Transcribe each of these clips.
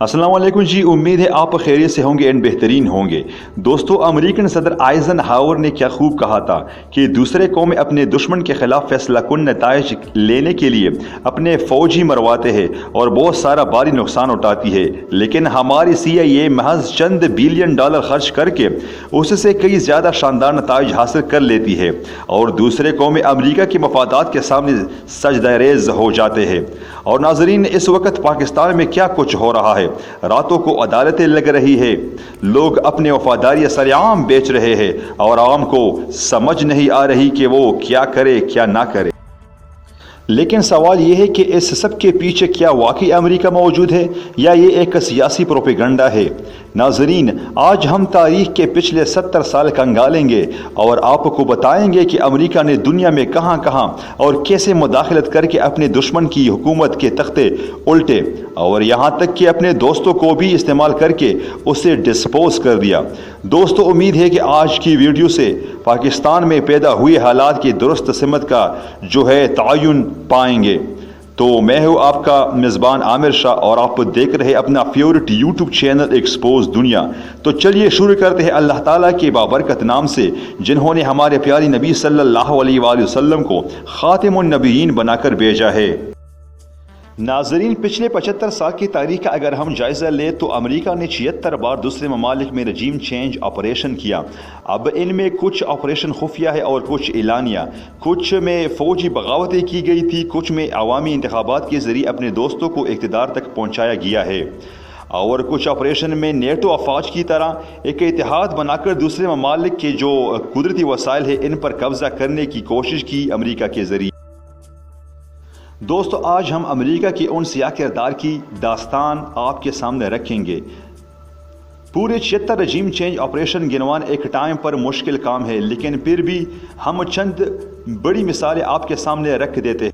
अस्सलाम वालेकुम जी। उम्मीद है आप खैरियत से होंगे एंड बेहतरीन होंगे। दोस्तों, अमेरिकन सदर आइजनहावर ने क्या खूब कहा था कि दूसरे कौमें अपने दुश्मन के खिलाफ फैसला कुन नताइज लेने के लिए अपने फौजी मरवाते हैं और बहुत सारा भारी नुकसान उठाती है, लेकिन हमारी CIA महज चंद बिलियन डॉलर खर्च करके उससे कई ज़्यादा शानदार नताइज हासिल कर लेती है और दूसरे कौमें अमेरिका के मफादात के सामने सजदारेज हो जाते हैं। और नाजरीन, इस वक्त पाकिस्तान में क्या कुछ हो रहा है। रातों को अदालतें लग रही है, लोग अपने वफादारी सरेआम बेच रहे हैं और आवाम को समझ नहीं आ रही कि वो क्या करे क्या ना करे। लेकिन सवाल ये है कि इस सब के पीछे क्या वाकई अमेरिका मौजूद है या ये एक सियासी प्रोपेगेंडा है। नाजरीन, आज हम तारीख के पिछले 70 साल कंगालेंगे और आपको बताएंगे कि अमेरिका ने दुनिया में कहां कहां और कैसे मुदाखलत करके अपने दुश्मन की हुकूमत के तख्ते उल्टे और यहां तक कि अपने दोस्तों को भी इस्तेमाल करके उसे डिस्पोज कर दिया। दोस्तों, उम्मीद है कि आज की वीडियो से पाकिस्तान में पैदा हुए हालात की दुरुस्त सिमत का जो है तयन पाएंगे। तो मैं हूँ आपका मेज़बान आमिर शाह और आप देख रहे हैं अपना फेवरेट यूट्यूब चैनल एक्सपोज दुनिया। तो चलिए शुरू करते हैं अल्लाह ताला के बाबरकत नाम से, जिन्होंने हमारे प्यारे नबी सल्लल्लाहु अलैहि वसल्लम को खातिमुन नबीयीन बनाकर भेजा है। नाजरीन, पिछले 75 साल की तारीख का अगर हम जायज़ा लें तो अमेरिका ने 76 बार दूसरे ममालिक में रजीम चेंज ऑपरेशन किया। अब इनमें कुछ ऑपरेशन खुफिया है और कुछ एलानिया, कुछ में फ़ौजी बगावतें की गई थी, कुछ में अवामी इंतखाबात के ज़रिए अपने दोस्तों को इक़्तिदार तक पहुँचाया गया है और कुछ ऑपरेशन में नेटो अफवाज की तरह एक इतिहाद बनाकर दूसरे ममालिक के जो कुदरती वसाइल है इन पर कब्ज़ा करने की कोशिश की अमेरिका के ज़रिए। दोस्तों, आज हम अमेरिका के उन सियाह किरदार की दास्तान आपके सामने रखेंगे। पूरे 76 रजीम चेंज ऑपरेशन गिनवान एक टाइम पर मुश्किल काम है, लेकिन फिर भी हम चंद बड़ी मिसालें आपके सामने रख देते हैं।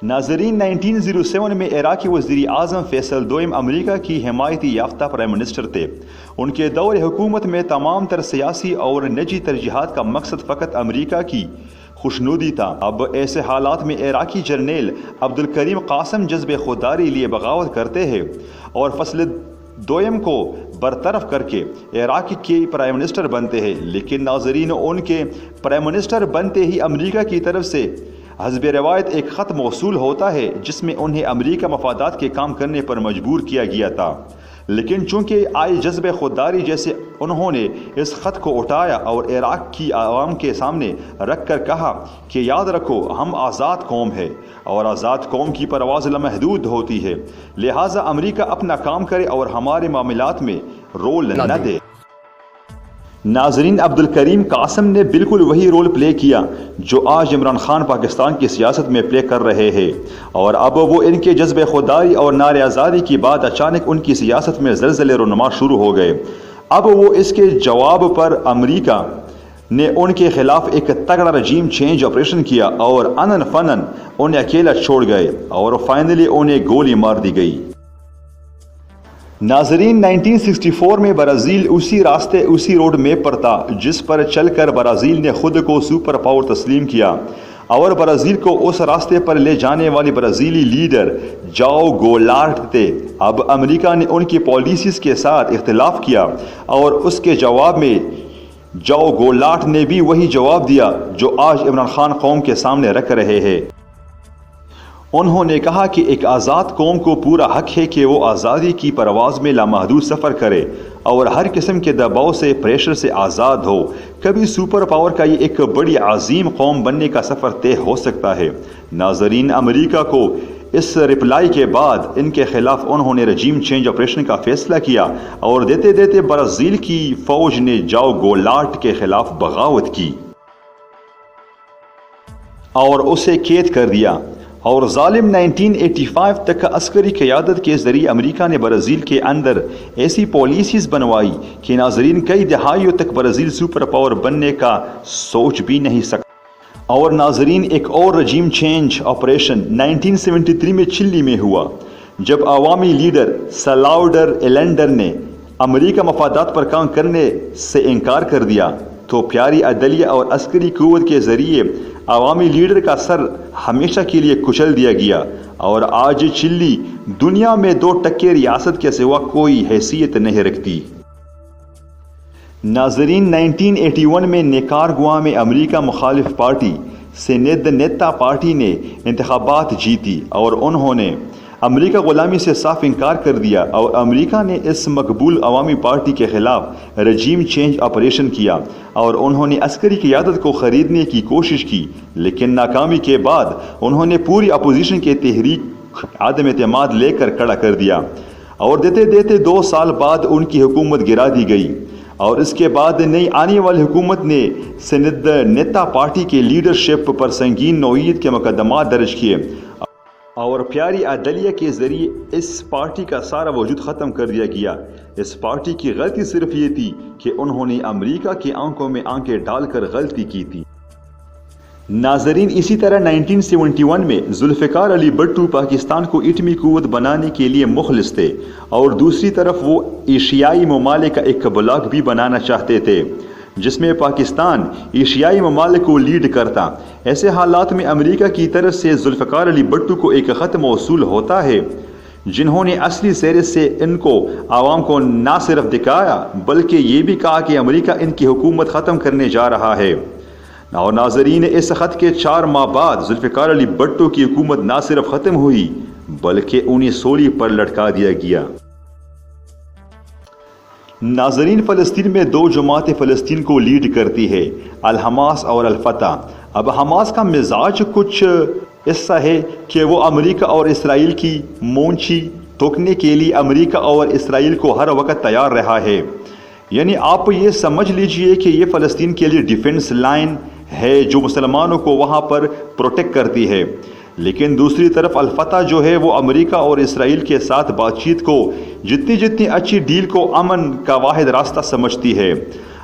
नाजरीन, 1907 में इराकी वज़ीर आज़म फैसल दोयम अमेरिका की हिमायती याफ्ता प्राइम मिनिस्टर थे। उनके दौर हुकूमत में तमाम तर सियासी और निजी तरजीहात का मकसद फ़कत अमेरिका की खुशनुदी था। अब ऐसे हालात में इराकी जर्नल अब्दुल करीम कासिम जज्बे खुदारी लिए बगावत करते हैं और फसल दोयम को बरतरफ करके इराक के प्राइम मिनिस्टर बनते हैं। लेकिन नाजरीन, उनके प्राइम मिनिस्टर बनते ही अमेरिका की तरफ से हस्ब रिवायत एक ख़त मौसूल होता है जिसमें उन्हें अमेरिका मफादात के काम करने पर मजबूर किया गया था। लेकिन चूंकि आई जज्बे खुददारी जैसे उन्होंने इस ख़त को उठाया और इराक की आवाम के सामने रख कर कहा कि याद रखो, हम आज़ाद कौम है और आज़ाद कौम की परवाज़ लामहदूद होती है, लिहाजा अमेरिका अपना काम करे और हमारे मामलात में रोल न दे। नाजरीन, अब्दुल करीम कासिम ने बिल्कुल वही रोल प्ले किया जो आज इमरान खान पाकिस्तान की सियासत में प्ले कर रहे हैं और अब वो इनके जज्बे खुदारी और नारे आज़ादी की बात अचानक उनकी सियासत में ज़लज़ले रोनुमा शुरू हो गए। अब वो इसके जवाब पर अमेरिका ने उनके खिलाफ एक तगड़ा रजीम चेंज ऑपरेशन किया और अनन फनन उन्हें अकेला छोड़ गए और फाइनली उन्हें गोली मार दी गई। नाजरीन, 1964 में ब्राज़ील उसी रास्ते उसी रोड मैप पर था जिस पर चलकर ब्राज़ील ने खुद को सुपर पावर तस्लीम किया और ब्राज़ील को उस रास्ते पर ले जाने वाली ब्राज़ीली लीडर जाओ गोलार्ट थे। अब अमेरिका ने उनकी पॉलिसीज़ के साथ इख्तिलाफ किया और उसके जवाब में जाओ गोलार्ट ने भी वही जवाब दिया जो आज इमरान खान कौम के सामने रख रहे हैं। उन्होंने कहा कि एक आज़ाद कौम को पूरा हक है कि वो आज़ादी की परवाज़ में लामहदूद सफ़र करे और हर किस्म के दबाव से प्रेशर से आज़ाद हो। कभी सुपर पावर का ये एक बड़ी अजीम कौम बनने का सफ़र तय हो सकता है। नाजरीन, अमेरिका को इस रिप्लाई के बाद इनके खिलाफ उन्होंने रजीम चेंज ऑपरेशन का फैसला किया और देते देते ब्राज़ील की फ़ौज ने जाओ गोलार्ट के खिलाफ बगावत की और उसे कैद कर दिया और जालिम 1985 तक अस्करी क़यादत के ज़रिए अमेरिका ने ब्राज़ील के अंदर ऐसी पॉलिसीज़ बनवाई कि नाजरीन कई दहाइयों तक ब्राज़ील सुपर पावर बनने का सोच भी नहीं सकता। और नाजरीन, एक और रजीम चेंज ऑपरेशन 1973 में चिली में हुआ जब अवामी लीडर सलावडर एलेंडर ने अमेरिका मफादात पर काम करने से इनकार कर दिया तो प्यारी अदलिया और अस्करी कुव्वत के ज़रिए अवामी लीडर का सर हमेशा के लिए कुचल दिया गया اور آج چلی دنیا میں 2% ریاست کے سوا کوئی حیثیت نہیں رکھتی۔ ناظرین، 1981 میں نیکارگوا میں امریکہ مخالف پارٹی سندھنیتا پارٹی نے انتخابات جیتی اور انہوں نے امریکہ غلامی سے صاف انکار کر دیا، اور امریکہ نے اس مقبول عوامی پارٹی کے خلاف رجیم چینج آپریشن کیا اور انہوں نے عسکری قیادت کو خریدنے کی کوشش کی، لیکن ناکامی کے بعد انہوں نے پوری اپوزیشن کے تحریک عدم اعتماد لے کر کھڑا کر دیا، اور دیتے دیتے 2 سال بعد ان کی حکومت گرا دی گئی، اور اس کے بعد نئی آنے والی حکومت نے سندھنیتا پارٹی کے لیڈرشپ پر سنگین نوعیت کے مقدمات درج کیے، اور پیاری عدلیہ کے ذریعے اس پارٹی کا سارا وجود ختم کر دیا گیا۔ اس پارٹی کی غلطی صرف یہ تھی کہ انہوں نے امریکہ کی آنکھوں میں آنکھیں ڈال کر غلطی کی تھی۔ ناظرین، اسی طرح 1971 میں ذوالفقار علی بھٹو پاکستان کو ایٹمی قوت بنانے کے لیے مخلص تھے، اور دوسری طرف وہ ایشیائی ممالک کا ایک بلاک بھی بنانا چاہتے تھے جس میں پاکستان ایشیائی ممالک کو لیڈ کرتا۔ ایسے حالات میں امریکہ کی طرف سے ذوالفقار علی بھٹو کو ایک خط موصول ہوتا ہے جنہوں نے اصلی سیر سے ان کو عوام کو نہ صرف دکھایا بلکہ یہ بھی کہا کہ امریکہ ان کی حکومت ختم کرنے جا رہا ہے۔ اور ناظرین، اس خط کے 4 ماہ بعد ذوالفقار علی بھٹو کی حکومت نہ صرف ختم ہوئی بلکہ انہیں سولی پر لٹکا دیا گیا۔ ناظرین، فلسطین میں 2 جماعتیں فلسطین کو لیڈ کرتی ہے، الحماس اور الفتح۔ اب حماس کا مزاج کچھ ایسا ہے کہ وہ امریکہ اور اسرائیل کی مونچھی ٹوکنے کے لیے امریکہ اور اسرائیل کو ہر وقت تیار رہا ہے، یعنی آپ یہ سمجھ لیجئے کہ یہ فلسطین کے لیے ڈیفنس لائن ہے جو مسلمانوں کو وہاں پر پروٹیکٹ کرتی ہے۔ لیکن دوسری طرف الفتح جو ہے وہ امریکہ اور اسرائیل کے ساتھ بات چیت کو جتنی اچھی ڈیل کو امن کا واحد راستہ سمجھتی ہے۔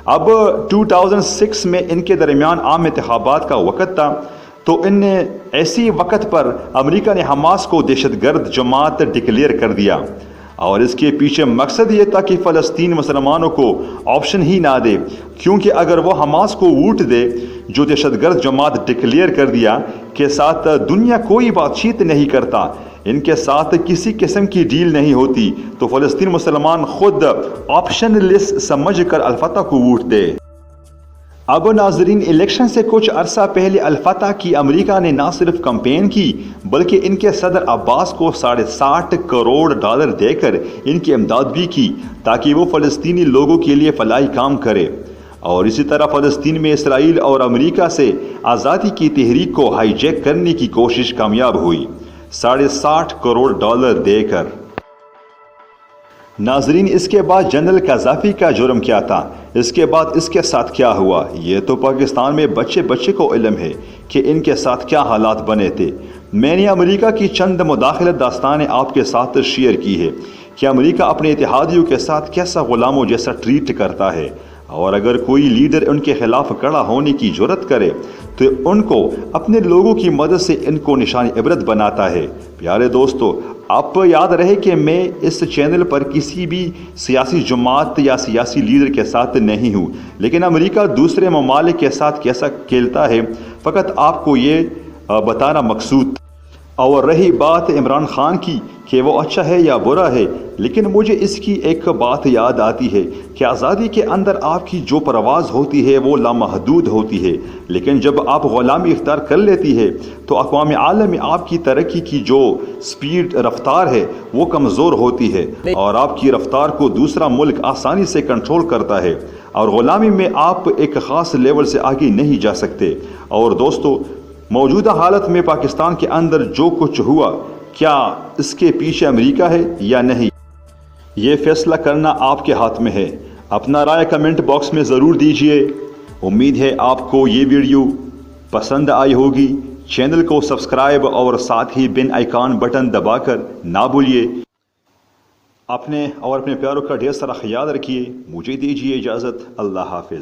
اب 2006 میں ان کے درمیان عام انتخابات کا وقت تھا، تو ان نے ایسی وقت پر امریکہ نے حماس کو دہشت گرد جماعت ڈکلیئر کر دیا، اور اس کے پیچھے مقصد یہ تھا کہ فلسطین مسلمانوں کو آپشن ہی نہ دے، کیونکہ اگر وہ حماس کو ووٹ دے جو دہشت گرد جماعت ڈکلیئر کر دیا کے ساتھ دنیا کوئی بات چیت نہیں کرتا، ان کے ساتھ کسی قسم کی ڈیل نہیں ہوتی، تو فلسطین مسلمان خود آپشن لیس سمجھ کر الفتح کو ووٹ دے۔ اب ناظرین، الیکشن سے کچھ عرصہ پہلے الفتح کی امریکہ نے نہ صرف کمپین کی بلکہ ان کے صدر عباس کو $60 کروڑ دے کر ان کی امداد بھی کی تاکہ وہ فلسطینی لوگوں کے لیے فلاحی کام کرے، اور اسی طرح فلسطین میں اسرائیل اور امریکہ سے آزادی کی تحریک کو ہائی جیک کرنے کی کوشش کامیاب ہوئی $60 کروڑ دے کر۔ ناظرین، اس کے بعد جنرل قذافی کا جرم کیا تھا؟ اس کے بعد اس کے ساتھ کیا ہوا؟ یہ تو پاکستان میں بچے کو علم ہے کہ ان کے ساتھ کیا حالات بنے تھے۔ میں نے امریکہ کی چند مداخلت داستانیں آپ کے ساتھ شیئر کی ہے کہ امریکہ اپنے اتحادیوں کے ساتھ کیسا غلاموں جیسا ٹریٹ کرتا ہے، اور اگر کوئی لیڈر ان کے خلاف کھڑا ہونے کی جرات کرے تو ان کو اپنے لوگوں کی مدد سے ان کو نشان عبرت بناتا ہے۔ پیارے دوستو، آپ یاد رہے کہ میں اس چینل پر کسی بھی سیاسی جماعت یا سیاسی لیڈر کے ساتھ نہیں ہوں، لیکن امریکہ دوسرے ممالک کے ساتھ کیسا کھیلتا ہے فقط آپ کو یہ بتانا مقصود۔ اور رہی بات عمران خان کی کہ وہ اچھا ہے یا برا ہے، لیکن مجھے اس کی ایک بات یاد آتی ہے کہ آزادی کے اندر آپ کی جو پرواز ہوتی ہے وہ لامحدود ہوتی ہے، لیکن جب آپ غلامی اختیار کر لیتی ہے تو اقوام عالم میں آپ کی ترقی کی جو سپیڈ رفتار ہے وہ کمزور ہوتی ہے، اور آپ کی رفتار کو دوسرا ملک آسانی سے کنٹرول کرتا ہے، اور غلامی میں آپ ایک خاص لیول سے آگے نہیں جا سکتے۔ اور دوستو، موجودہ حالت میں پاکستان کے اندر جو کچھ ہوا، کیا اس کے پیچھے امریکہ ہے یا نہیں، یہ فیصلہ کرنا آپ کے ہاتھ میں ہے۔ اپنا رائے کمنٹ باکس میں ضرور دیجئے۔ امید ہے آپ کو یہ ویڈیو پسند آئی ہوگی۔ چینل کو سبسکرائب اور ساتھ ہی بین آئیکن بٹن دبا کر نہ بھولیے۔ اپنے اور اپنے پیاروں کا ڈھیر سارا خیال رکھیے۔ مجھے دیجیے اجازت۔ اللہ حافظ۔